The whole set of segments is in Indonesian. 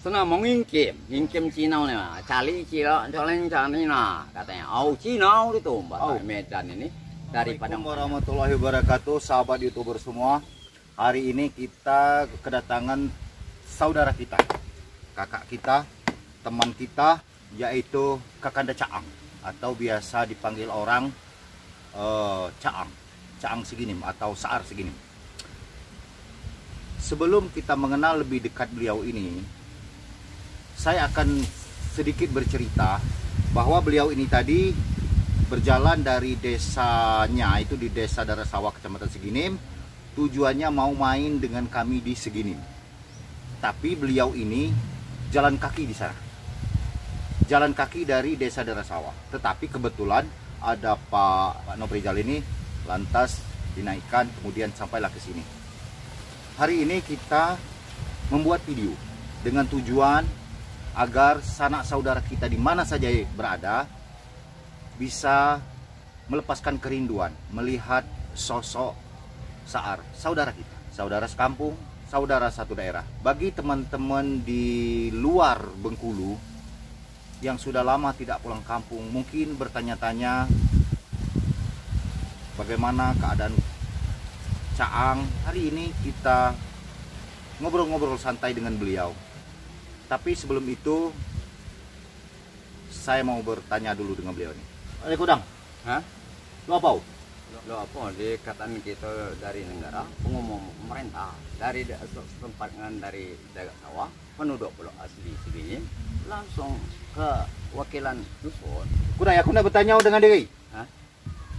Sana mau ngingkim Cina nih mah, cari Cina, cari nah katanya. Oh Cina itu Mbak Medan ini dari Padang. Assalamualaikum warahmatullahi wabarakatuh, sahabat YouTuber semua. Hari ini kita kedatangan saudara kita, kakak kita, teman kita, yaitu Kakanda Caang atau biasa dipanggil orang Caang Siginim atau Saar Siginim. Sebelum kita mengenal lebih dekat beliau ini, saya akan sedikit bercerita bahwa beliau ini tadi berjalan dari desanya, itu di Desa Darasawah, Kecamatan Siginim. Tujuannya mau main dengan kami di Siginim. Tapi beliau ini jalan kaki di sana. Jalan kaki dari Desa Darasawah. Tetapi kebetulan ada Pak Noprijal ini lantas dinaikkan kemudian sampailah ke sini. Hari ini kita membuat video dengan tujuan agar sanak saudara kita di mana saja berada bisa melepaskan kerinduan melihat sosok Saar, saudara kita, saudara sekampung, saudara satu daerah. Bagi teman-teman di luar Bengkulu yang sudah lama tidak pulang kampung, mungkin bertanya-tanya bagaimana keadaan Caang. Hari ini kita ngobrol-ngobrol santai dengan beliau. Tapi sebelum itu saya mau bertanya dulu dengan beliau nih. Kudang, Hah? lo apa? Lo apa dikatakan kita dari negara pengumum pemerintah dari tempat dari daerah sawah penduduk pulau asli sini langsung ke wakilan dusun. Kudang, aku nak bertanya dengan diri. Hah?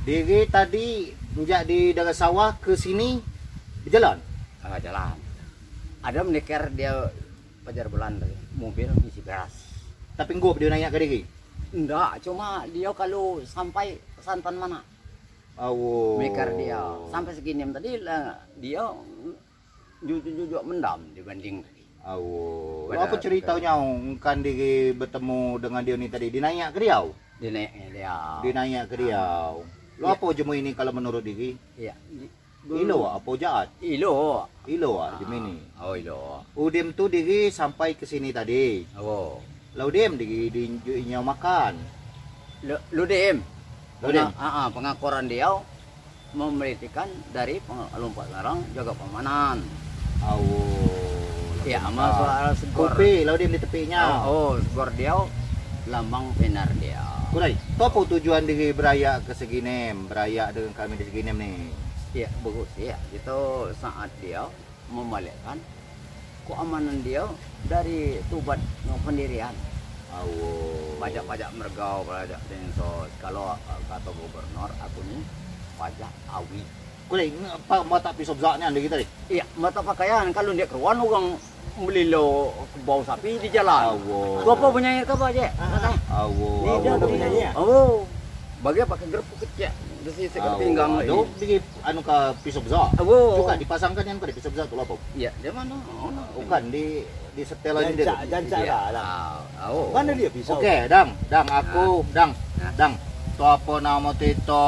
Diri tadi menjak di daerah sawah ke sini berjalan. Jalan. Ada menikar dia pajar bulan tadi mobil isi beras. Tapi enggak dia nanya ke diri. Enggak, cuma dia kalau sampai santan mana. Oh. Menikar dia sampai segini tadi lah dia jujur mendam dibanding tadi. Oh. Apa ceritanya kan diri bertemu dengan dia ni tadi? Dinanya ke dia? Dinanya ke dia. Lo apa jemu ini kalau menurut diri? Iya. Ilo apa jahat? Ilo jemu ini. Oh ilo. Udem tu diri sampai ke sini tadi. Oh. Laudem diri dinjuinya makan. Ludem. Ludem. Pengakuran dia memberitikan dari lompat larang jaga pemanan. Oh. Iya, sama soal segor. Kopi laudem di tepinya. Oh, segor dia lambang penar dia. Kurai, apa tujuan diri beraya ke Siginim, beraya dengan kami di Siginim nih? Iya, bagus ya. Itu saat dia membalikkan keamanan dia dari tubat pendirian. Pajak-pajak mergau, pajak densos. Kalau kata gubernur, aku nih pajak awi. Kurai, apa mata pisau zaknya anda kita nih? Iya, mata pakaian. Kalau dia keruan orang melilo bau sapi di jalan. Gua apa penyanyi ke apa aja? Bagai pakai gerpu kecil. Desi sekat pinggang itu di anu ke pisau besar. Juga dipasangkan yang ke pisau besar tu apa? Iya, dia mana? Bukan di setelan dia. Jangan lah. Mana dia pisau? Oke, dang, aku, dang. Tu apa nama itu?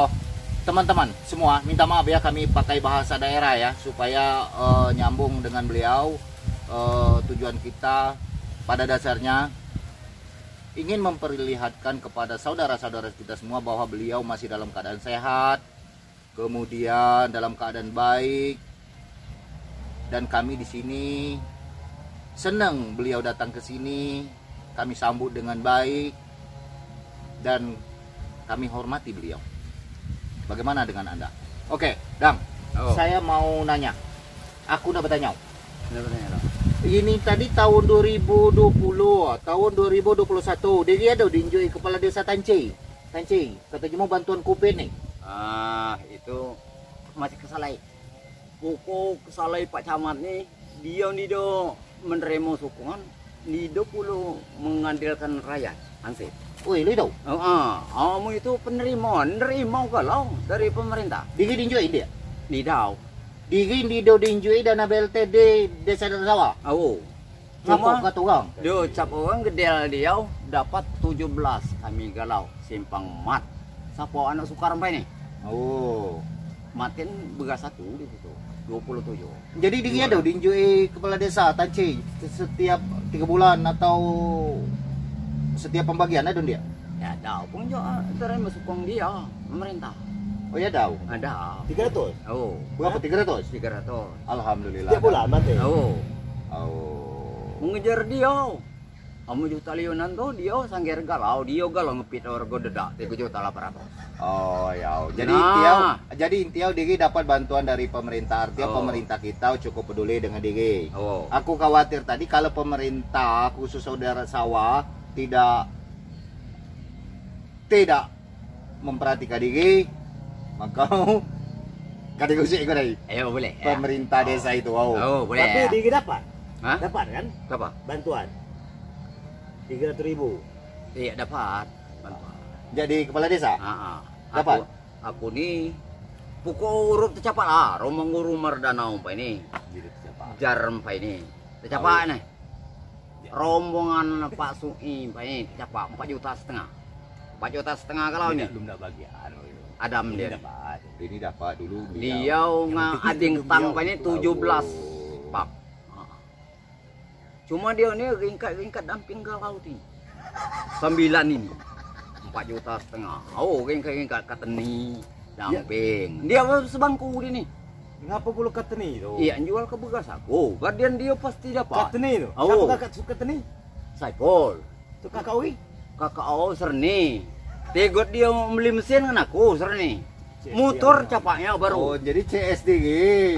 Teman-teman semua minta maaf ya kami pakai bahasa daerah ya supaya nyambung dengan beliau. Tujuan kita pada dasarnya ingin memperlihatkan kepada saudara-saudara kita semua bahwa beliau masih dalam keadaan sehat, kemudian dalam keadaan baik, dan kami di sini senang beliau datang ke sini, kami sambut dengan baik dan kami hormati beliau. Bagaimana dengan Anda? Oke, Dang, saya mau nanya. Aku udah bertanya. Ini tadi tahun 2020, tahun 2021, dia ada diinjui kepala desa Tancai, katanya mau bantuan Covid nih. Itu masih kesalai. Pokok kesalai Pak Camat nih, dia menerima sokongan, dia perlu mengandalkan rakyat, ansih. Woi, lu tahu? Kamu itu nerima kalau dari pemerintah. Digi diinjui dia? Tidak. Digi diinjui dana BLT di Desa Darasawah. Ngapa kata orang? Dia cap orang gedel dia dapat 17 kami galau simpang mat. Siapa anak Sukarmpai nih? Oh. Matin begas satu di situ. 27. Jadi dia ada dinjui kepala desa Tanci setiap 3 bulan atau setiap pembagian ada dia? Ya ada pun juga terima sukong dia pemerintah. Oh ya tahu. Ada. 300. Oh, Berapa 300? 300. Alhamdulillah. Tiap bulan berarti. Oh, Oh. mengejar dia. Kamu juta liunan tuh dia sangger galau, dia galau ngepit orgo dedak 3 juta 800. Oh ya. Jadi Nah. intiau Digi dapat bantuan dari pemerintah. Artinya Oh. pemerintah kita cukup peduli dengan Digi. Oh. Aku khawatir tadi kalau pemerintah khusus saudara sawah tidak memperhatikan Digi, maka kadang usik ikut dari Ayo boleh. Ya. pemerintah desa itu. Wow. Oh, boleh. Tapi Ya. Digi dapat. Hah? Dapat kan Apa? bantuan. 300.000. Iya dapat bantuan. Jadi kepala desa. Ah, Dapat? Aku nih pukul huruf tercapat lah. Romang guru merdana umpai ini. Jadi siapa? Jarum umpai ini. Tercapat nih. Rombongan Pak Sui umpai ini tercapat 4,5 juta. 4,5 juta kalau ini. Belum dapat bagian. Adam dia. Dapat. Ini dapat dulu. Dia ngading tang umpai ini 17 pak. Cuma dia ini ringkat damping galau nih. 9 ini 4,5 juta. Oh, ringkat kateni damping. Dia sebangku dia nih. Ngapa pula kateni tu? Iya, jual ke bekas aku. Guardian dia pasti dapat. Kateni tu. Oh. Siapa kakak suka kateni? Saipol. Tu kakak Wi. Kakak aku serni. Tegot dia beli mesin kan aku serni. Motor capaknya baru. Oh, jadi CSDG.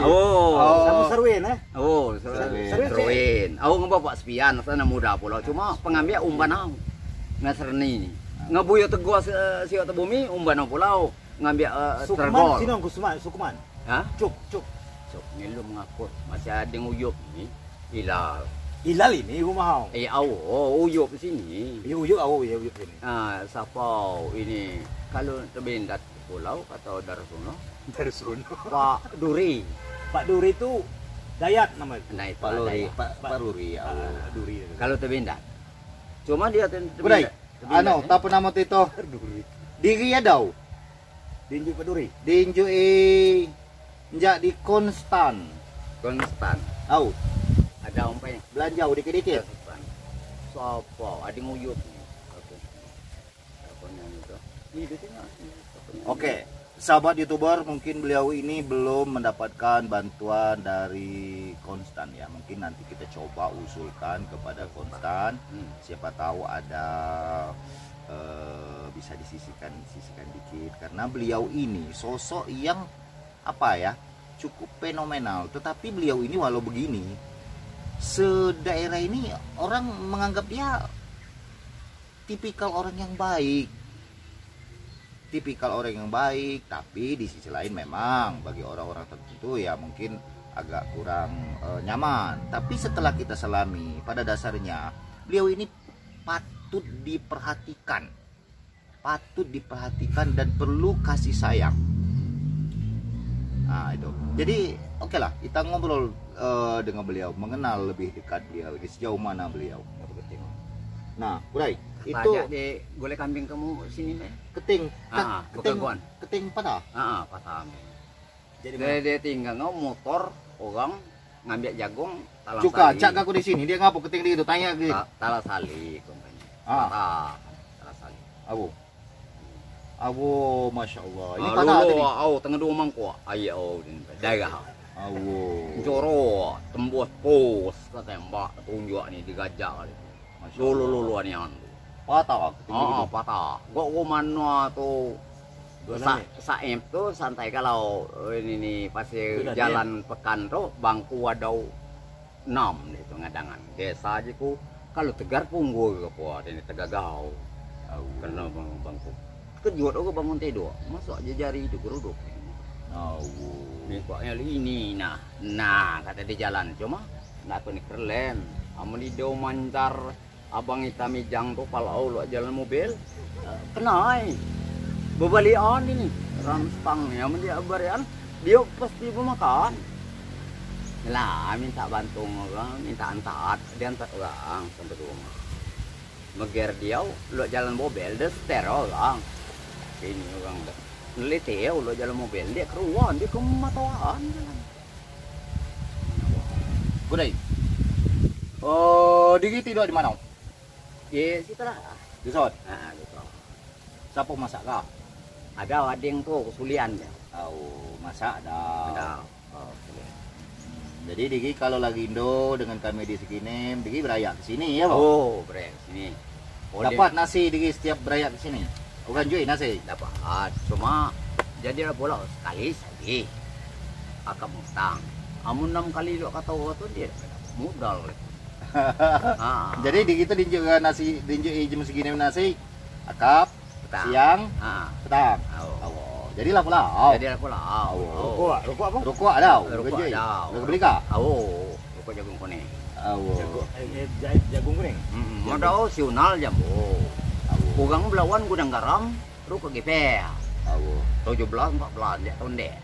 Oh. Sama Sarwin Oh, Serwin. serwin. Aku ngebawa spian, sana muda pula. Cuma pengambil umban aku. Ngaserni ini. Ngabuyo teguas si otak bumi umban aku pula. Ngambil Sukman, terbol. sino ang Kusman? Sukman. Hah? Cuk. Sok ngilu mengakur. Masih ada yang uyup ni. Hilal. Hilal ini rumah kau. Uyup sini. Uyuk ini. Siapa ini? Kalau terbendat pulau atau Darsono, Dari Suno. Pak Duri. Pak Duri itu Dayak namanya. Nah itu Pak Luri, ada. Pak Ruri. Ya. Duri. Kalau terbendat. Cuma dia Budai. Ano, tak tapo namo tito. Duri. Digi ya daw. Dinju Pak Duri. Dinjui njak di konstan. konstan. Au, Ada umpanya. belanja dikit-dikit. Konstan. Siapa? Ada nguyup nih. Oke. Apa namanya itu? Ini dia tengok. Oke, sahabat YouTuber, mungkin beliau ini belum mendapatkan bantuan dari Konstan ya. Mungkin nanti kita coba usulkan kepada Konstan. Siapa tahu ada bisa sisihkan dikit, karena beliau ini sosok yang apa ya, cukup fenomenal. Tetapi beliau ini walau begini, sedaerah ini orang menganggap dia tipikal orang yang baik. Tapi di sisi lain memang bagi orang-orang tertentu ya mungkin agak kurang nyaman. Tapi setelah kita selami, pada dasarnya beliau ini patut diperhatikan dan perlu kasih sayang. Nah itu. Jadi oke lah, kita ngobrol dengan beliau, mengenal lebih dekat beliau, di sejauh mana beliau. Nah, Bray, itu di golek kambing kamu sini nih. keting, Keteguan. keting patah. Patah. Jadi Dia tinggal motor orang ngambil jagung talang Cuka, sali. cak aku di sini, dia ngapa keting di itu, tanya gitu. Talang sali kompanya. Talang sali. Awo, masya Allah. Ini Ini patah tadi. tengah dua mangkuk. Ayo din daerah. Awo, Joro tembus pos ketembak tunjuk ni digajak kali. masya Allah. Lulu anian. Patah keting di itu. Patah. Gua mana tu Saem tu santai kalau ini pasti Sudah, jalan pekan tu bangku ada 6 itu ngadangan. Desa aja ku kalau tegar punggu ke po ini tegagau. Karena bangku. Kejut aku bangun tidur. Masuk aja jari itu geruduk. Awo. Mikoknya ini nah kata di jalan cuma nak ni keren. Amun di do mancar abang hitam mijang tu kalau lu jalan mobil kenai. Bebalian ini rantang ya dia barian dia pasti pemakan. Lah minta bantu orang, minta antar, dia antar orang sampai rumah. Meger dia lu jalan mobil dia seter orang. Ini orang neliti ya lu jalan mobil dia keruan dia kematuan jalan. Gudai. Oh, Digi tidur di mana? Di situ lah. Di sot. Nah, gitu. Siapa masak kah? Ada wading tuh kesulian ya. Oh, masak ada. Ada. Oh, kesulian. Jadi Digi kalau lagi Indo dengan kami di Sekinem, Digi berayak ke sini ya, Bang? Oh, bre, sini. Dapat nasi Digi setiap berayak ke sini. Bukan cuy nasi. Dapat. Cuma jadi pula sekali lagi. Akam utang. Amun 6 kali dok kata tu dia modal. Jadi di kita dinjuk nasi, dinjuk jam segini nasi, akap, Petang. siang, Ah. petang. Oh. Jadilah pula. Jadi pula. Rokok apa? Rokok ada. Rokok ada. Rokok beli kah? Oh, rokok jagung kuning. Jagung kuning. Ada siunal jambu. Kugang belawan gudang garam, rokok GP. 17 14 dia tahun deh.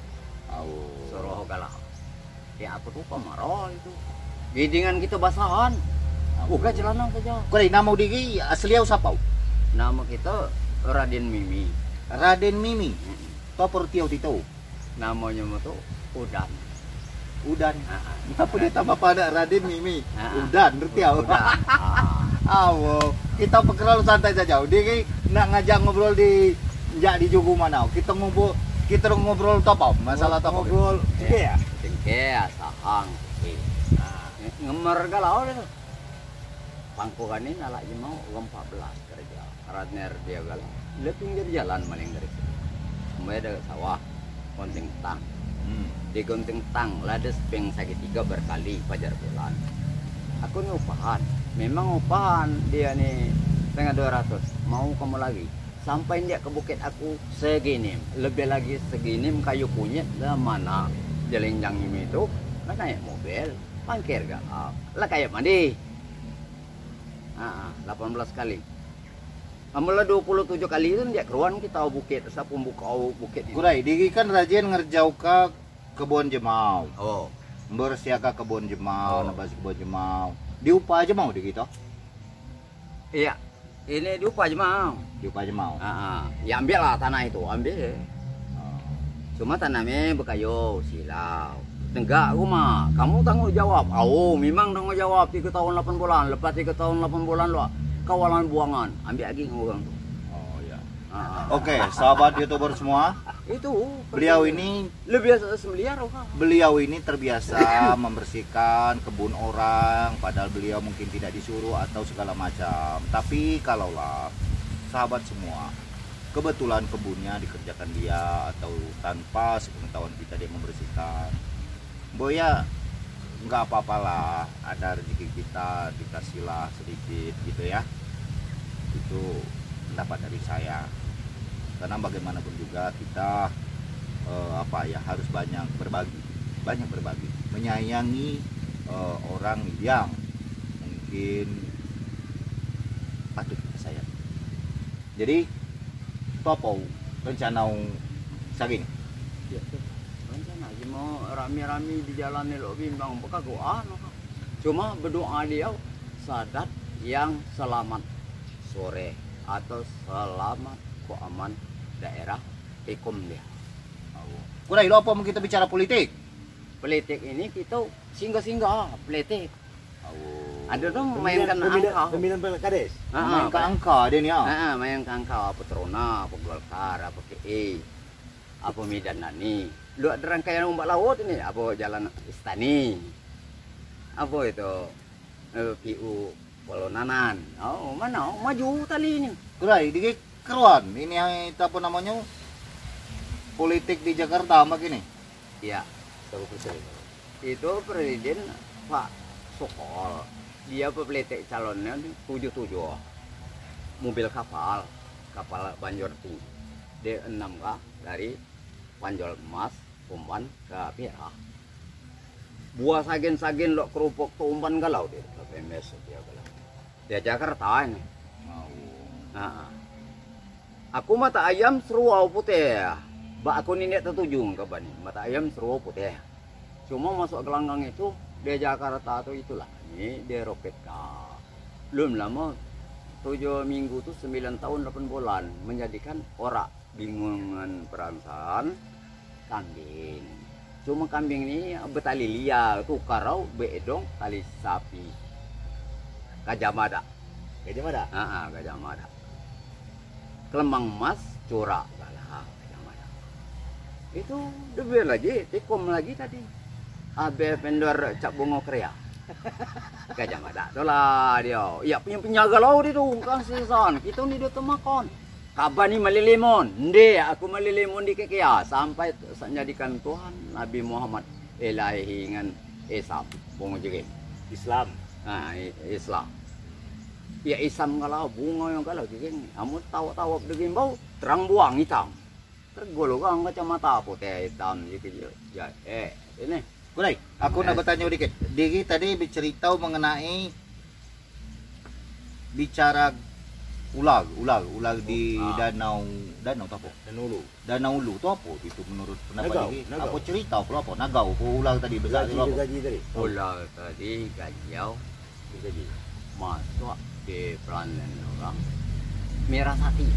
Suruh galau. Ya aku tuh kemarau itu. Gidingan kita basahan. Buka celana saja. Kau nama Digi asli siapa? Nama kita Raden Mimi. Raden Mimi. Topor tiau tito. Namanya tuh Udan. Udan. Kenapa dia tambah pada Raden Mimi? Udan, ngerti ya? Udan. Kita pekerjaan santai saja. Digi nak ngajak ngobrol di Jugu mana? Kita ngobrol apa? Masalah apa? Ngobrol juga ya? Cengke, sahang. Ngemer galau deh. Pangkukan ini nalak mau 14 kerja. Radner dia galau. Dia pinggir jalan maling dari situ. Semuanya ada sawah, gonting tang. Di gonting tang, lades peng segitiga berkali pajar bulan. Aku ngupahan. Memang upahan dia nih setengah 200. Mau kamu lagi? Sampai dia ke bukit aku segini, lebih lagi segini kayu kunyit lah mana jelenjang ini itu, lah naik mobil, parkir galak, lah kayak mandi. 18 kali. Amula 27 kali itu dia keruan kita bukit, saya pun buka bukit ini. Kurai, Digi kan rajin ngerjau ke kebun jemau. Oh, Bersiaga kebun jemau, nabas kebun jemau. Diupah aja mau Digi toh? iya. Ini diupah aja mau. Diupah aja mau. Ya ambil lah tanah itu, ambil. Cuma tanahnya bekayu, silau. Enggak, aku mah. Kamu tanggung jawab. Memang tanggung jawab 3 tahun 8 bulan. Lepas 3 tahun 8 bulan lo kawalan buangan. Ambil lagi orang tuh. Oh ya. Oke, sahabat YouTuber semua. Itu. Beliau ini lebih semeliar kah? Beliau ini terbiasa membersihkan kebun orang, padahal beliau mungkin tidak disuruh atau segala macam. Tapi kalaulah sahabat semua, kebetulan kebunnya dikerjakan dia atau tanpa sepengetahuan kita dia membersihkan, boya nggak apa-apalah, ada rezeki kita dikasihlah sedikit gitu ya. Itu pendapat dari saya. Karena bagaimanapun juga kita harus banyak berbagi, menyayangi orang yang mungkin patut kita sayang. Jadi topo rencana saging. Ya, rencana aja mau rame-rame di jalan lo bimbang buka gua cuma berdoa dia sadat yang selamat sore atau selamat kok aman daerah ikum dia. Kurai lo apa mau kita bicara politik? Politik ini kita singgah-singgah politik. Ada dong mainkan angka. Pemilihan kades. Main ke angka dia ni Main ke angka apa Terona, apa Golkar, apa KE, apa Medan Nani. Lu ada rangkaian ombak laut ini, apa Jalan Istani. Apa itu? PU Polonanan. Mana? Maju tali ini. Kurai di keruan ini yang apa namanya politik di Jakarta makin nih. Iya, itu presiden Pak Sokol. Dia politik calonnya 77 mobil kapal banjir tinggi. D6 kah dari Panjol Emas umpan ke Pira. Buah sagen-sagen lo kerupuk tuh umpan galau dia. PMS dia galau. Dia Jakarta ini. Aku mata ayam seruau putih. Bak aku ini tertuju ke bani. Mata ayam seruau putih. Cuma masuk gelanggang itu di Jakarta tuh itulah. Ini dia roket kah. Belum lama 7 minggu tuh 9 tahun 8 bulan menjadikan orang bingungan perasaan kambing. Cuma kambing ni betali liar, tukar rau beedong tali sapi. Gajah Mada. Gajah Mada. Gajah Mada. Kelembang emas corak galah Gajah Mada. Itu debel lagi, tikum lagi tadi. Abe vendor cap bunga kria. Gajah Mada itulah dia. Ya punya penjaga laut itu kan season. Kita ni dia temakon. Kabar ni malilimon. Ndi aku malilimon di kekia sampai menjadikan Tuhan Nabi Muhammad ilahi dengan Islam bunga jerim. Islam. Islam. Ya Islam kalau bunga yang kalau jerim. Amun tahu-tahu dengan bau terang buang hitam. Tergolong kacamata putih hitam gitu. Ya ini Kulai, aku nak bertanya sedikit. Diri tadi bercerita mengenai bicara ular di danau tu apa? Danau Ulu tu apa? Itu menurut pendapat diri. Apa cerita apa? Nagau apa ular tadi besar tu apa? Ular tadi gajiau masuk di pelanan orang merah sati.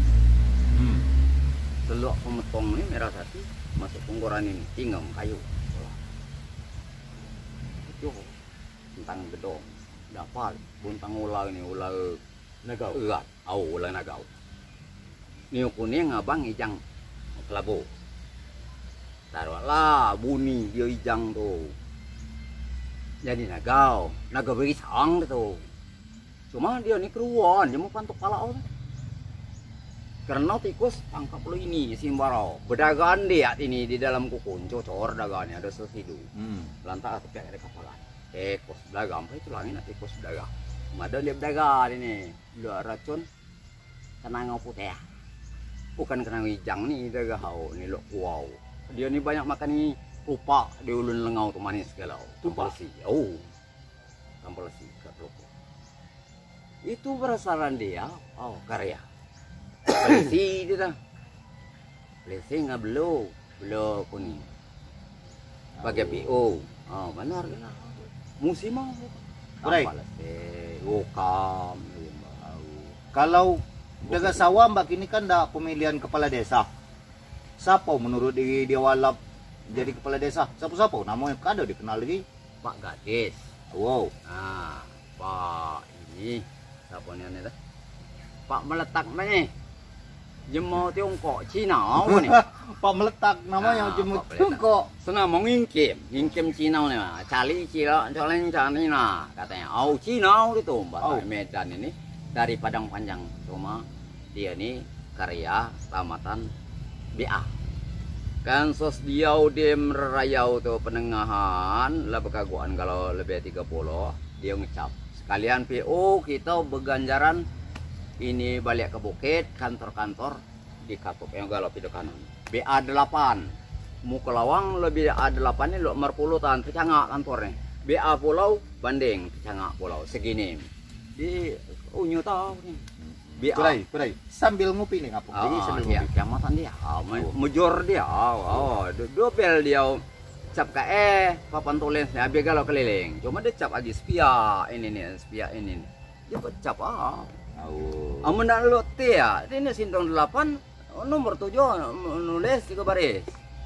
Teluk pemetong ni merah sati masuk penggoran ini tinggal kayu. Yo tentang gedong dapat buntang ular ni ular Nagau. Erat ular nagau ni kuning abang ijang kelabu taruhlah bunyi dia ijang tu jadi nagau berisang tu cuma dia ni keruan dia mau pantuk palau tu karena tikus tangkap lo ini simbarau berdagang dia ini di dalam kukun cocor dagangnya ada sesidu lantak atau pihak ada kapalan tikus dagang apa itu langit tikus dagang ada lihat dagang ini dua racun kenanga putih bukan kenanga hijang nih dagang ini lo wow dia ni banyak makan ni upak di ulun lengau tu manis galau tampal si tampal si kat loko itu berasaran dia karya Pelesi dia dah. Pelesi ngah belo kuning. Bagai PO. Benar lah. Musim mau. Baik. Okam. Kalau dagang sawah mbak ini kan dah pemilihan kepala desa. Siapa menurut dia walap jadi kepala desa? Siapa? Namanya kada dikenal lagi. Pak Gadis. Wow. Pak ini siapa ni dah? Pak meletak mana? Jemau Tiongkok Cina ni. Pak meletak namanya jemut Tiongkok. Senang mau ngingkim Cina ni mah. Cali Cina, cari nah katanya. Cina itu Mbak Medan ini dari Padang Panjang. Cuma dia ni karya tamatan BA. Kan sos dia di merayau tu penengahan lah bekaguan kalau lebih 30 dia ngecap. Sekalian PO kita berganjaran ini balik ke bukit, kantor-kantor di Katup yang galau pintu kanan. BA8, muka lawang lebih BA8 ini lo merpulutan, kecangak kantornya. BA Pulau, Banding, kecangak Pulau, segini. Di unyu tahu nih. BA. Kurai. Sambil ngopi nih ngapuk. Jadi sambil ngopi. Kiamatan dia, mujur dia. Dobel dia cap papan tulisnya, biar galau keliling. Cuma dia cap lagi spia ini nih. Dia cap amun dak lo ya, ini sintong 8 nomor 7 nulis 3 baris.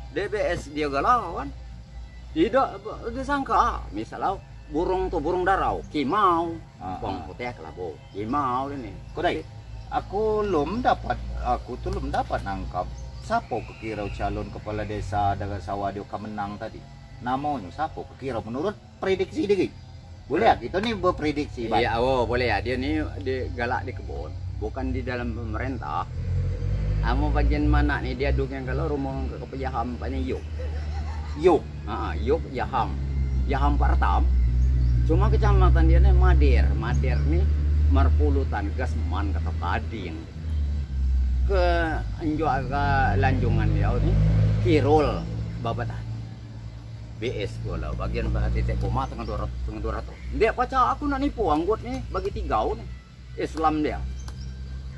DBS dia galau kan. Tidak disangka misalnya burung darau, kimau, bawang putih kelabu. Kimau ini. Kodai. Aku belum dapat nangkap siapa kekira calon kepala desa dagang sawah dia menang tadi. Namanya siapa kekira menurut prediksi diri? Boleh ya, kita ni berprediksi. Iya, boleh ya. Dia ni galak di kebun, bukan di dalam pemerintah. Amo bagian mana ni dia duk yang kalau rumah ke Yaham pani Yuk. Yuk Yaham Partam. Cuma kecamatan dia ni Madir ni Marpulutan Gasman kata Pading. Ke anjo agak lanjungan dia ni Kirul Babatan. BS gua lah bagian titik koma tengah 200. Dia pacar aku nak nipu anggot ni bagi 3 ni. Islam dia.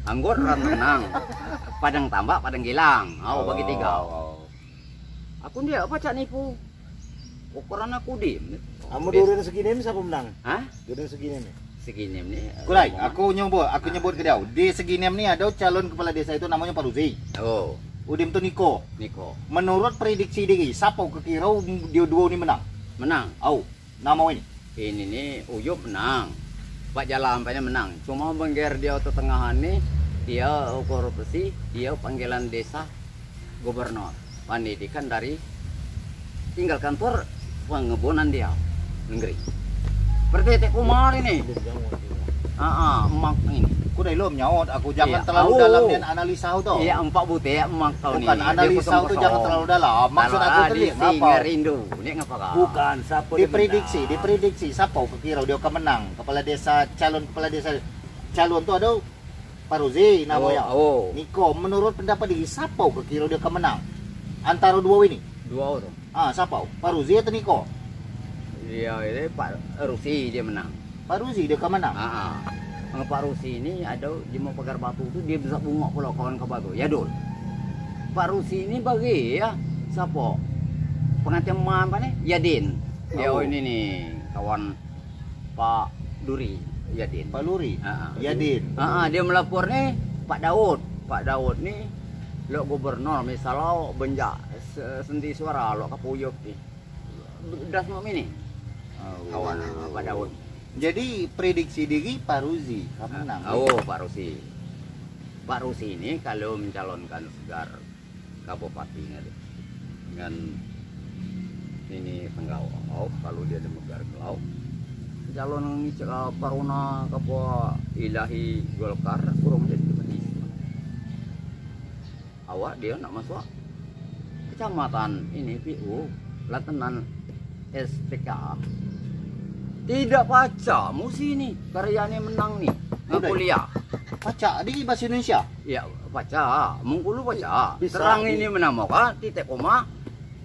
Anggot renang. Padang Tambak, Padang Gilang. Bagi 3. Aku dia pacar nipu. Ukuran aku dim. Kamu durun segini ni siapa menang? Durun segini ni. Segini ni. Kulai, aku nyebut ke dia. Di segini ni ada calon kepala desa itu namanya Pak Ruzi. Udim tu Niko. Niko. Menurut prediksi diri, siapa kira dia dua ni menang? Menang. Au, nama ini. Ini nih Uyup menang. Pak Jalan Pampanya menang. Cuma Bengger dia ke tengahan nih, dia korupsi, dia panggilan desa gubernur. Pendidikan dari tinggal kantor pengebunan dia negeri. Seperti Tek Umar ini. Emak ini. Aku dah belum nyaut, aku jangan Iya. terlalu Oh. dalam dan analisa tu. Iya, empat butir emak kau nih. Bukan analisa tu jangan terlalu dalam. Maksud aku tadi ngapa? Rindu. Ini ngapa kau? Bukan siapa dia Diprediksi siapa kira dia akan menang? Kepala desa calon tu ada Paruzi namanya. Oh. Niko, menurut pendapat diri siapa kira dia akan menang? Antara dua ini. Dua orang. Siapa? Paruzi atau Niko? Dia ini Pak Rusi dia menang. Paruzi dia akan menang. Pak Rusi ini ada di mau pagar batu tu dia bisa bunga pula kawan ke batu. Ya dul. Pak Rusi ini bagi ya siapa? Pengantin apa nih? Yadin. Dia ini nih kawan Pak Duri. Yadin. Pak Luri. Yadin. Dia melapor nih Pak Daud. Pak Daud nih lo gubernur misalnya benjak sendi suara lo kapuyuk nih. Dah semua ini. Kawan Pak Daud. Jadi prediksi diri Paruzi akan menang. Pak Rusi. Pak Rusi ini kalau mencalonkan Segar Kabupaten dengan ini Tenggau, kalau dia demegar Kelau, calon Paruna Kapua Ilahi Golkar kurang menjadi bupati. Awak dia nak masuk kecamatan ini PU Latenan SPK. Tidak baca musi ini karyanya menang nih kuliah. Baca di bahasa Indonesia. Ya baca, mengkulu baca. Bisa Terang di- ini menamakan titik koma.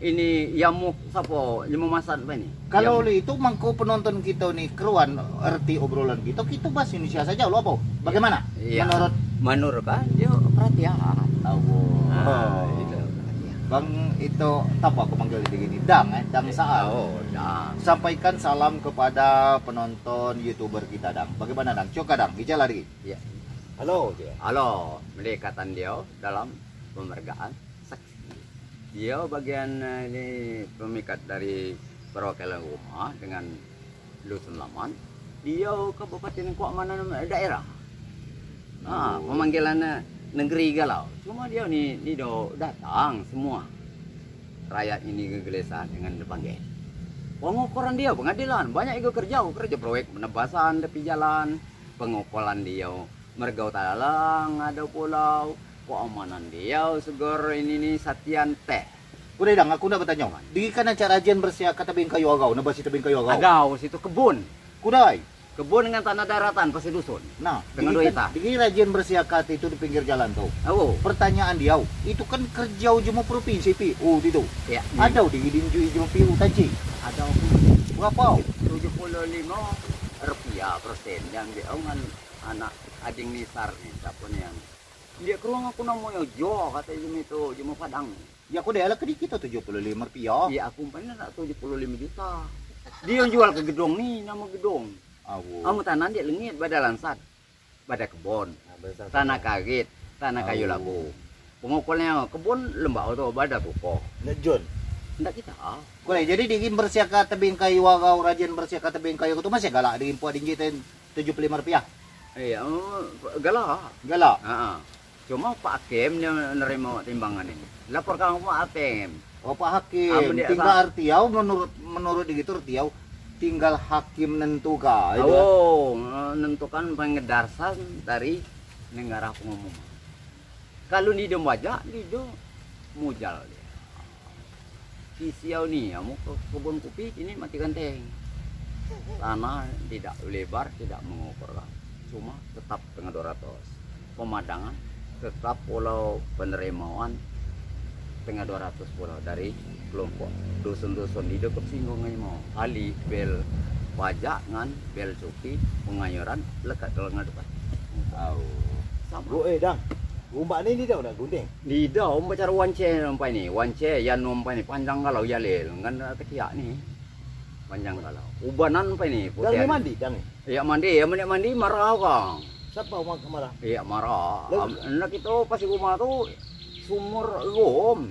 Ini yamu sapo lima masan apa ini? Kalau Yamu. itu mangko penonton kita nih keruan arti obrolan kita bahasa Indonesia saja lo apa? Bagaimana? Iya. Menurut kan dia perhatian. itu. Bang itu apa aku panggil dia gini? Dang Saal. Dang. Sampaikan salam kepada penonton YouTuber kita Dang. Bagaimana Dang? Coba Dang, bicara lagi. Ya. Halo dia. Halo, mendekatan dia dalam pemergaan saksi. Dia bagian ini pemikat dari perwakilan rumah dengan Dusun Laman. Dia kabupaten keamanan daerah. Pemanggilan negeri galau. Cuma dia ni do datang semua. Rakyat ini gegelesah dengan dipanggil. Pengukuran dia pengadilan banyak juga kerja proyek penebasan tepi jalan, pengukuran dia mergau talalang ada pulau, keamanan dia segar ini nih Satian teh. Udah Dang, aku nak bertanya. Di kana cara ajian bersih kata bin kayu agau, na basi tabing kayu agau. Agau situ kebun. Kudai. Kebun dengan tanah daratan pasti dusun. Nah, Dengan dua ita. di rajin bersiakat itu di pinggir jalan tuh. Pertanyaan dia, itu kan kerja jemu provinsi PU itu. Ya. Ada di dinjui jemu PU tadi. Ada Berapa? 75 rupiah persen yang diangan anak ading nisar nih siapa nih yang dia ke ruang aku namanya Jo kata jemu itu jemu Padang. Ya aku dah ala kedikit 75 rupiah. Iya aku umpamanya nak 75 juta. Dia yang jual ke gedung nih nama gedung. Kamu tanah dia lengit pada lansat, pada kebun, tanah kagit, tanah kayu labu. Pengukurnya kebun lembah atau pada pokok. Nejun. Tidak kita. Boleh, jadi digin bersiakat tebing kayu agau rajin bersiakat tebing kayu itu masih galak digin puan dinjitin 75 rupiah. Iya, galak. Galak. Cuma Pak Hakim dia menerima timbangan ini. Laporkan ke Pak Hakim. Oh Pak Hakim, dia tinggal artiau menurut gitu artiau tinggal hakim nentukan. Menentukan pengedarsan dari negara pengumuman. Kalau ni dia wajah, dia mujal dia. Kisiau ni, kamu ke kebun kopi ini mati ganteng. Tanah tidak lebar, tidak mengukur. Cuma tetap dengan 200. Pemandangan tetap pulau penerimaan tengah 200 pulau dari kelompok dusun-dusun di dekat singgungan mau kali bel pajak ngan bel cuki pengayuran lekat dalam depan. Sama. Dang. Umbak ni dah udah gunting. Lidah umbak cara wance sampai ni. Wance yang sampai ni panjang kalau yalel ngan tekiak ni. Panjang kalau. Ubanan sampai ni. Dang ni mandi dang ni. Ya mandi marah kang. Siapa marah? Iya marah. Anak itu pas rumah tu sumur rom.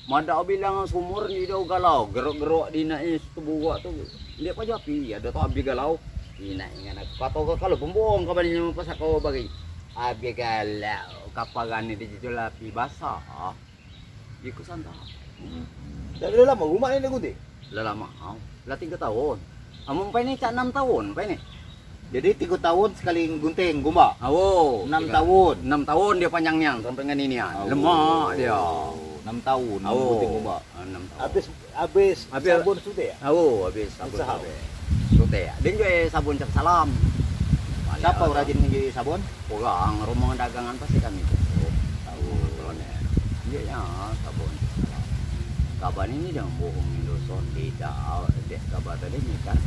Mada bilang sumur ni dah galau, gerok-gerok di naik tubuh tu. Dia pa japi, ada tu abi galau. Di naik dengan aku. Kata kalau pembohong kabarnya pas aku bagi. Abi galau, kapagan ni di situ lapi basah. Ikut santai. Dah lama rumah ni dah gunting. Lah lama. Lah 3 tahun. Amun pa ni cak 6 tahun pa ni. Jadi 3 tahun sekali gunting gumba. Awo, 6 tahun. 6 tahun dia panjangnya sampai dengan ini. Lemak dia. 6 tahun gunting gumba. 6 tahun. Habis Habis- sabun sudah ya. Habis sabun Usaha. sabe. Sute ya. Dia jual sabun cap salam. Siapa rajin menjadi sabun? Orang rumah dagangan pasti kami tutup. Tahu soalnya. Dia ya sabun cap salam. Kabar ini jangan bohong doson tidak. Dek kabar tadi ni kan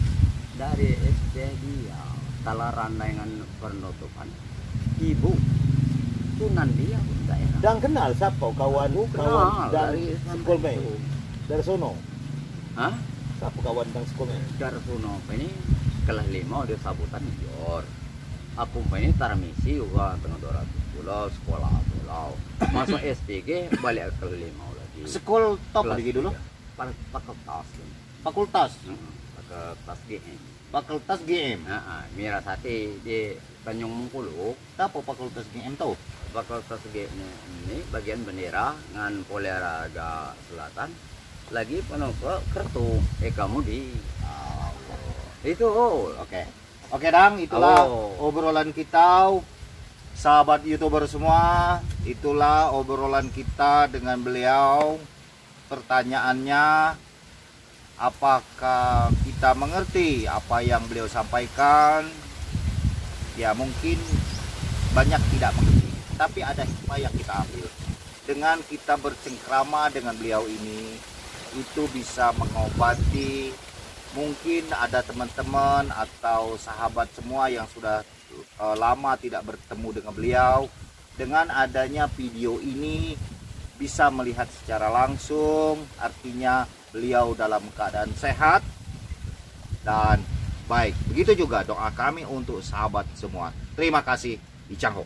dari SD dia talaran dengan penutupan. Ibu tunan dia pun tak enak. Dan kenal siapa kawan Kenal dan dari sekolah main. itu. Dari sono. Hah? Siapa kawan dan sekolah main? Dari Suno ini kelas 5 dia sabutan jor. Aku ini taramisi juga tengah 200 pulau sekolah pulau. Masuk SPG balik ke kelas 5 lagi. Sekolah top Kelas lagi dulu. 3. Fakultas. Fakultas. Fakultas GM. Fakultas GM. Mira Sati di Tanjung Mengkulo. Apa fakultas GM tahu? Fakultas GM ini bagian bendera dengan Polaraga Selatan. Lagi penuh ke Kertu Ekamudi. Itu Oke. Oke, Dang, itulah Oh. obrolan kita. Sahabat YouTuber semua, itulah obrolan kita dengan beliau. Pertanyaannya, apakah kita mengerti apa yang beliau sampaikan? Ya, mungkin banyak tidak mengerti, tapi ada hikmah yang kita ambil. Dengan kita bercengkrama dengan beliau ini, itu bisa mengobati. Mungkin ada teman-teman atau sahabat semua yang sudah lama tidak bertemu dengan beliau. Dengan adanya video ini bisa melihat secara langsung, artinya beliau dalam keadaan sehat dan baik. Begitu juga doa kami untuk sahabat semua. Terima kasih. Di Cangho.